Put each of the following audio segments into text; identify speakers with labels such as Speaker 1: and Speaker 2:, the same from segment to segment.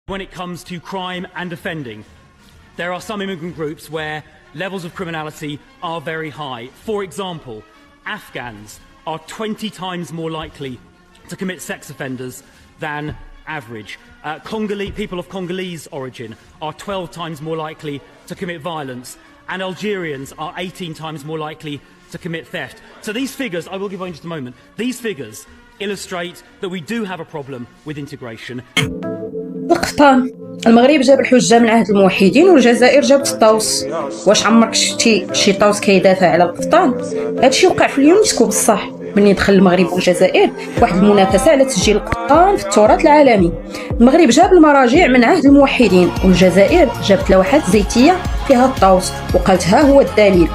Speaker 1: When it comes to crime and offending, there are some immigrant groups where levels of criminality are very high. For example, Afghans are 20 times more likely to commit sex offenders than average. People of Congolese origin are 12 times more likely to commit violence, and Algerians are 18 times more likely to commit theft. So these figures, I will give away in just a moment, these figures illustrate that we do have a problem with integration.
Speaker 2: القفطان. المغرب جاب الحجة من عهد الموحدين والجزائر جابت الطاوس. واش عمرك شتي شي طاوس كيدافع على القفطان؟ هادشي وقع في اليونسكو بصح ملي دخل المغرب والجزائر واحد المنافسة على تسجيل القفطان في التراث العالمي. المغرب جاب المراجع من عهد الموحدين والجزائر جابت لوحات زيتية فيها الطاوس وقالت ها هو الدليل.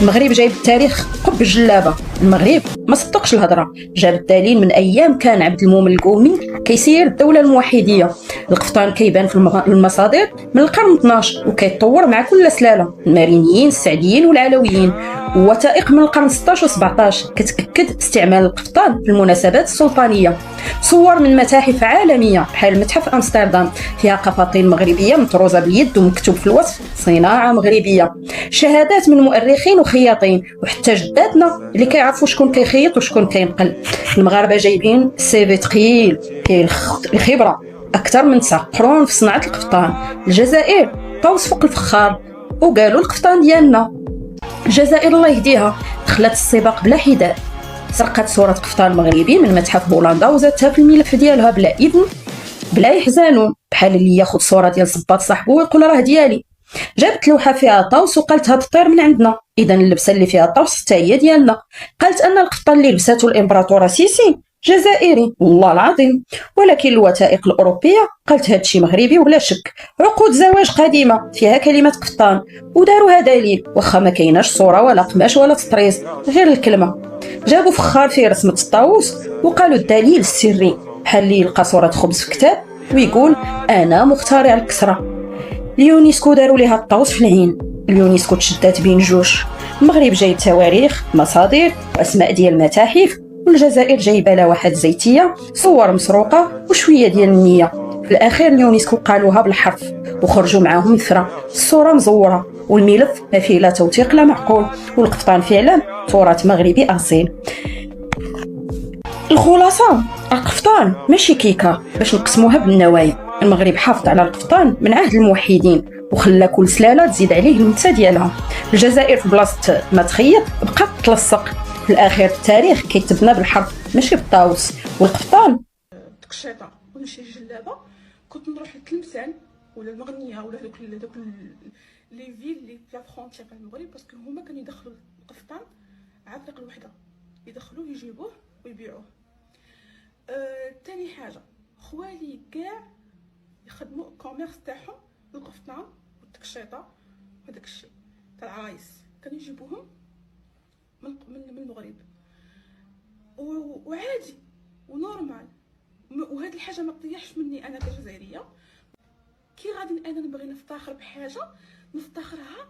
Speaker 2: المغرب جايب التاريخ قب الجلابه. المغرب ما صدقش الهضره، جاب الدليل من ايام كان عبد المؤمن القومي كيسير الدوله الموحديه. القفطان كيبان في المصادر من القرن 12 وكيتطور مع كل سلاله، المارينيين السعديين والعلويين. ووثائق من القرن 16 و17 كتاكد استعمال القفطان في المناسبات السلطانيه. صور من متاحف عالميه بحال متحف امستردام فيها قفاطين مغربيه مطروزه باليد ومكتوب في الوصف صناعه مغربيه. شهادات من مؤرخين وخياطين وحتى جداتنا اللي كيعرفوا شكون كيخيط وشكون كينقل. المغاربه جايبين سيفي ثقيل فيه الخبره اكثر من 9 قرون في صناعه القفطان. الجزائر طاوس فوق الفخار وقالوا القفطان ديالنا. الجزائر الله يهديها دخلت السباق بلا حداد، سرقت صورة قفطان مغربي من متحف بولندا وزادتها في الملف ديالها بلا إذن بلا يحزنون، بحال اللي ياخذ صورة ديال صباط صاحبو ويقول راه ديالي. جابت لوحة فيها طاوس وقالت هاد الطير من عندنا، إذا اللبسة اللي فيها طاوس حتى هي ديالنا. قالت أن القفطان اللي لبساتو الإمبراطورة سيسي جزائري والله العظيم، ولكن الوثائق الأوروبية قالت هادشي مغربي ولا شك. عقود زواج قديمة فيها كلمة قفطان وداروها دليل واخا ما كايناش صورة ولا قماش ولا تطريز غير الكلمة. جابوا فخار فيه رسمة الطاووس وقالوا الدليل السري، بحال اللي يلقى صورة خبز في كتاب ويقول أنا مخترع الكسرة. اليونسكو داروا ليها الطاووس في العين. اليونسكو تشدات بين جوج، المغرب جايب تواريخ مصادر واسماء ديال المتاحف والجزائر جايبه لوحات زيتيه صور مسروقه وشويه ديال النيه. في الاخير اليونسكو قالوها بالحرف وخرجوا معاهم ثرى، الصوره مزوره والملف ما فيه لا توثيق لا معقول، والقفطان فعلا تراث مغربي اصيل. الخلاصه القفطان ماشي كيكه باش نقسموها بالنوايا. المغرب حافظ على القفطان من عهد الموحدين وخلى كل سلاله تزيد عليه المتة ديالها. الجزائر في بلاصه ما تخيط بقات تلصق. في الاخير التاريخ كيتبنى بالحرف ماشي بالطاوس. والقفطان
Speaker 3: التقشيطه ولا شي جلابه كنت نروح لتلمسان ولا المغنيه ولا دوك لي فيل اللي في فرونتيير تاع المغرب، باسكو هما كانوا يدخلوا القفطان على طريق الوحده، يدخلوه يجيبوه ويبيعوه. تاني حاجه خوالي كاع يخدموا كوميرس تاعهم القفطان والتقشيطه وداك الشيء تاع العرايس كانوا يجيبوهم من المغرب وعادي ونورمال. وهذه الحاجه ما تطيحش مني انا كجزائريه. كي غادي انا نبغي نفتخر بحاجه نفتخرها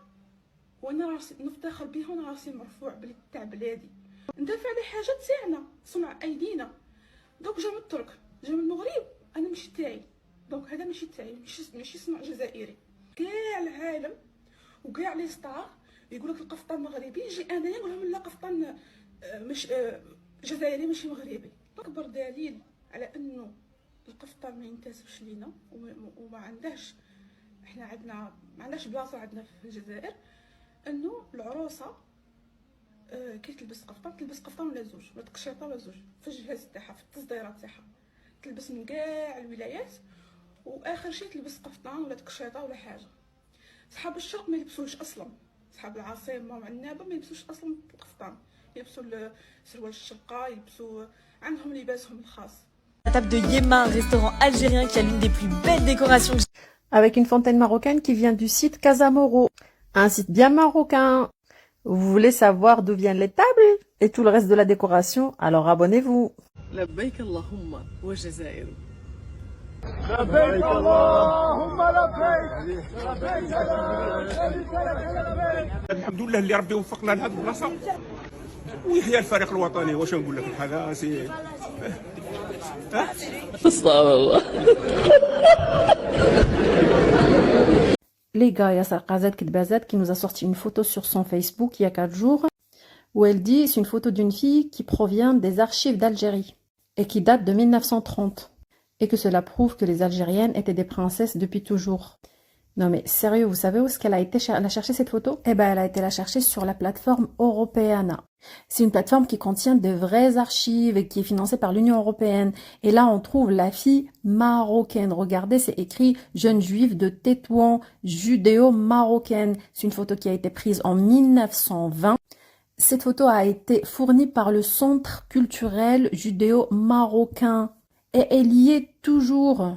Speaker 3: وانا راسي نفتخر بها وانا راسي مرفوع بلي تاع بلادي، ندافع على حاجه تاعنا صنع ايدينا. دوك جا من الترك جا من المغرب انا ماشي تاعي، دونك هذا ماشي تاعي، ماشي صنع جزائري. كاع العالم وكاع لي ستار يقول لك القفطان مغربي، يجي انا نقول لهم لا قفطان مش جزائري ماشي مغربي. اكبر دليل على انه القفطان ما ينتسبش لينا وما عندهش، احنا ما عندناش بلاصه عندنا في الجزائر، انه العروسه كي تلبس قفطان ولا زوج ولا تقشيطه ولا زوج في الجهاز تاعها في التصديرات تاعها، تلبس من كاع الولايات واخر شيء تلبس قفطان ولا تقشيطه ولا حاجه. صحاب الشرق ما يلبسوش اصلا، صحاب العاصمه وعنابه ما يلبسوش اصلا القفطان، يلبسوا السروال الشقه، يلبسوا عندهم لباسهم الخاص.
Speaker 4: La table de Yema, un restaurant algérien qui a l'une des plus belles décorations.
Speaker 5: Avec une fontaine marocaine qui vient du site Casamoro, un site bien marocain. Vous voulez savoir d'où viennent les tables et tout le reste de la décoration, alors abonnez-vous.
Speaker 6: لبيك اللهم والجزائر.
Speaker 7: لبيك اللهم لبيك لبيك لبيك. الحمد لله اللي ربي وفقنا لهذه البلاصه ويحيى الفريق الوطني. واش نقول لك الحاجه سي
Speaker 6: استغفر الله.
Speaker 5: Les gars, il y a Sarkazat Kidbazat qui nous a sorti une photo sur son Facebook il y a 4 jours où elle dit c'est une photo d'une fille qui provient des archives d'Algérie et qui date de 1930 et que cela prouve que les Algériennes étaient des princesses depuis toujours. Non mais sérieux, vous savez où est-ce qu'elle a été la chercher cette photo? Eh ben elle a été la chercher sur la plateforme Europeana. C'est une plateforme qui contient de vraies archives et qui est financée par l'Union européenne. Et là on trouve la fille marocaine. Regardez, c'est écrit jeune juive de Tétouan, judéo-marocaine. C'est une photo qui a été prise en 1920. Cette photo a été fournie par le Centre culturel judéo-marocain. Et elle y est toujours.